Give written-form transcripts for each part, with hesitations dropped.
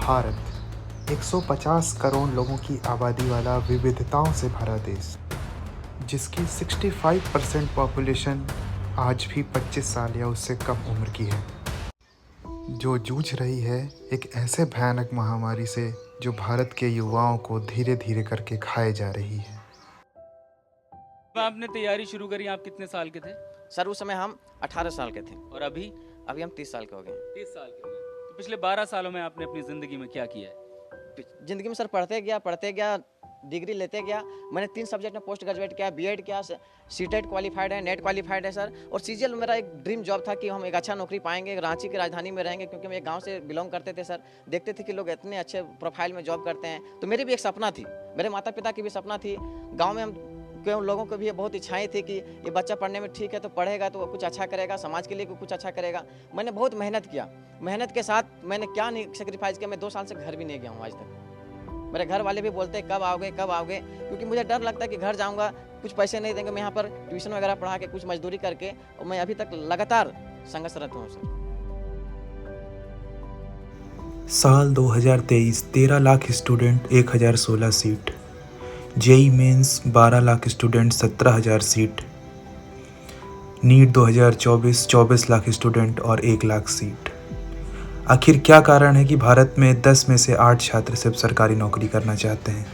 भारत 150 करोड़ लोगों की आबादी वाला विविधताओं से भरा देश, जिसकी 65% पॉपुलेशन आज भी 25 साल या उससे कम उम्र की है, जो जूझ रही है एक ऐसे भयानक महामारी से जो भारत के युवाओं को धीरे धीरे करके खाए जा रही है। आपने तैयारी शुरू करी, आप कितने साल के थे? सर उस समय हम 18 साल के थे। और अभी अभी हम 30 साल के हो गए। 30 साल के हुए। तो पिछले 12 सालों में आपने अपनी ज़िंदगी में क्या किया है? ज़िंदगी में सर पढ़ते गया, डिग्री लेते गया। मैंने 3 सब्जेक्ट में पोस्ट ग्रेजुएट किया, बीएड किया, सीटेट क्वालिफाइड है, नेट क्वालिफाइड है सर। और सीजीएल मेरा एक ड्रीम जॉब था कि हम एक अच्छा नौकरी पाएंगे, रांची की राजधानी में रहेंगे, क्योंकि हम एक गांव से बिलोंग करते थे सर। देखते थे कि लोग इतने अच्छे प्रोफाइल में जॉब करते हैं, तो मेरी भी एक सपना थी, मेरे माता पिता की भी सपना थी। गाँव में हम लोगों को भी बहुत इच्छाएं थी कि ये बच्चा पढ़ने में ठीक है तो पढ़ेगा तो कुछ अच्छा करेगा, समाज के लिए कुछ अच्छा करेगा। मैंने बहुत मेहनत किया, मेहनत के साथ मैंने क्या नहीं सेक्रीफाइस किया। मैं 2 साल से घर भी नहीं गया हूँ आज तक। मेरे घर वाले भी बोलते हैं कब आओगे, क्योंकि मुझे डर लगता है कि घर जाऊँगा कुछ पैसे नहीं देंगे। मैं यहाँ पर ट्यूशन वगैरह पढ़ा के कुछ मजदूरी करके, और मैं अभी तक लगातार संघर्षरत हूँ सर। साल 2023 13 lakh student 1016 seat, JEE Mains 12 lakh student 17,000 seat, NEET 2024 24 lakh student और 1 लाख सीट। आखिर क्या कारण है कि भारत में 10 में से 8 छात्र सिर्फ सरकारी नौकरी करना चाहते हैं?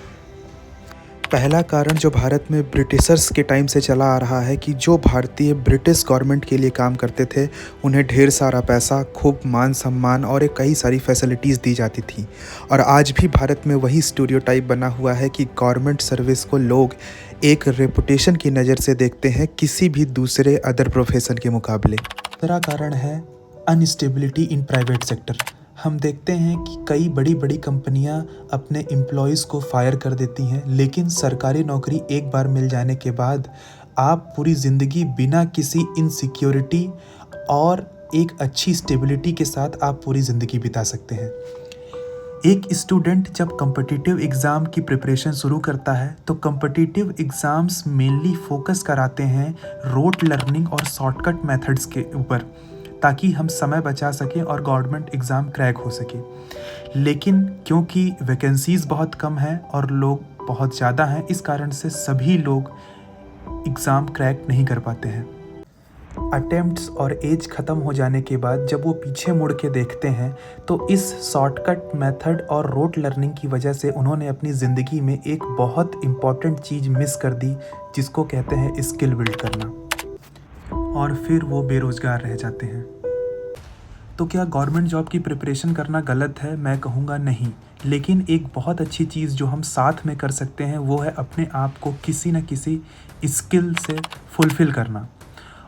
पहला कारण जो भारत में ब्रिटिशर्स के टाइम से चला आ रहा है कि जो भारतीय ब्रिटिश गवर्नमेंट के लिए काम करते थे उन्हें ढेर सारा पैसा, खूब मान सम्मान और कई सारी फैसिलिटीज़ दी जाती थी। और आज भी भारत में वही स्टीरियोटाइप बना हुआ है कि गवर्नमेंट सर्विस को लोग एक रेपुटेशन की नज़र से देखते हैं किसी भी दूसरे अदर प्रोफेशन के मुकाबले। दूसरा कारण है अनस्टेबिलिटी इन प्राइवेट सेक्टर। हम देखते हैं कि कई बड़ी बड़ी कंपनियां अपने एम्प्लॉयज़ को फायर कर देती हैं, लेकिन सरकारी नौकरी एक बार मिल जाने के बाद आप पूरी ज़िंदगी बिना किसी इनसिक्योरिटी और एक अच्छी स्टेबिलिटी के साथ आप पूरी ज़िंदगी बिता सकते हैं। एक स्टूडेंट जब कॉम्पिटिटिव एग्ज़ाम की प्रिपरेशन शुरू करता है तो कॉम्पिटिटिव एग्ज़ाम्स मेनली फोकस कराते हैं रोट लर्निंग और शॉर्टकट मेथड्स के ऊपर, ताकि हम समय बचा सकें और गवर्नमेंट एग्ज़ाम क्रैक हो सके। लेकिन क्योंकि वैकेंसीज़ बहुत कम हैं और लोग बहुत ज़्यादा हैं, इस कारण से सभी लोग एग्ज़ाम क्रैक नहीं कर पाते हैं। अटेम्प्ट्स और एज ख़त्म हो जाने के बाद जब वो पीछे मुड़ के देखते हैं तो इस शॉर्टकट मेथड और रोट लर्निंग की वजह से उन्होंने अपनी ज़िंदगी में एक बहुत इम्पॉर्टेंट चीज़ मिस कर दी, जिसको कहते हैं स्किल बिल्ड करना, और फिर वो बेरोज़गार रह जाते हैं। तो क्या गवर्नमेंट जॉब की प्रिपरेशन करना गलत है? मैं कहूँगा नहीं, लेकिन एक बहुत अच्छी चीज़ जो हम साथ में कर सकते हैं वो है अपने आप को किसी न किसी स्किल से फुलफ़िल करना।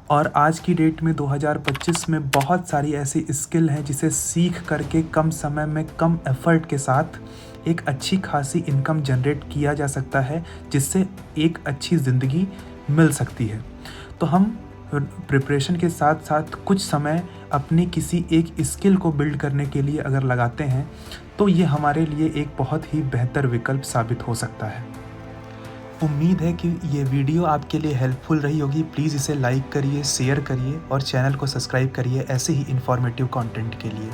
और आज की डेट में 2025 में बहुत सारी ऐसी स्किल हैं जिसे सीख करके कम समय में कम एफ़र्ट के साथ एक अच्छी खासी इनकम जनरेट किया जा सकता है, जिससे एक अच्छी ज़िंदगी मिल सकती है। तो हम प्रिपरेशन के साथ साथ कुछ समय अपनी किसी एक स्किल को बिल्ड करने के लिए अगर लगाते हैं तो ये हमारे लिए एक बहुत ही बेहतर विकल्प साबित हो सकता है। उम्मीद है कि ये वीडियो आपके लिए हेल्पफुल रही होगी। प्लीज़ इसे लाइक करिए, शेयर करिए और चैनल को सब्सक्राइब करिए ऐसे ही इन्फॉर्मेटिव कंटेंट के लिए।